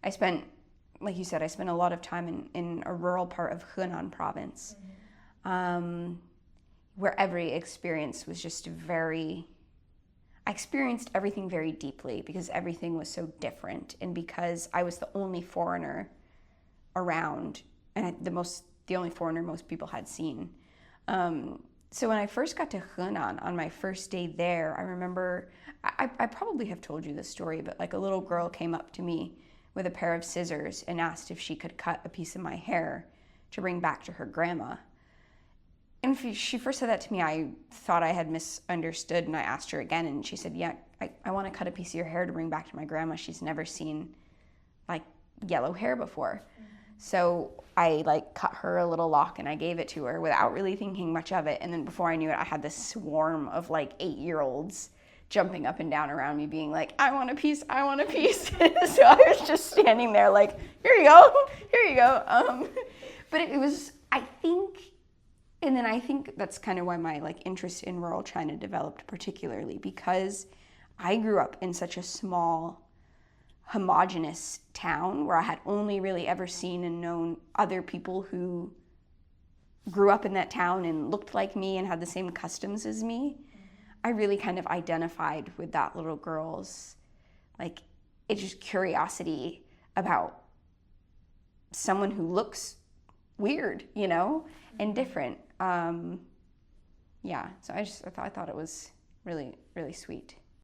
I spent, like you said, I spent a lot of time in a rural part of Hunan province, where every experience was just I experienced everything very deeply because everything was so different, and because I was the only foreigner around, and the only foreigner most people had seen. So when I first got to Hunan on my first day there, I remember, I probably have told you this story, but like a little girl came up to me with a pair of scissors and asked if she could cut a piece of my hair to bring back to her grandma. And she first said that to me, I thought I had misunderstood, and I asked her again, and she said, yeah, I want to cut a piece of your hair to bring back to my grandma. She's never seen like yellow hair before. So I like cut her a little lock and I gave it to her without really thinking much of it. And then before I knew it, I had this swarm of like 8-year-olds jumping up and down around me being like, I want a piece, I want a piece. So I was just standing there like, here you go, here you go. But it was, I think that's kind of why my like interest in rural China developed, particularly because I grew up in such a small, homogenous town where I had only really ever seen and known other people who grew up in that town and looked like me and had the same customs as me. I really kind of identified with that little girl's, like, it's just curiosity about someone who looks weird, you know, and different. Yeah, so I thought it was really, really sweet.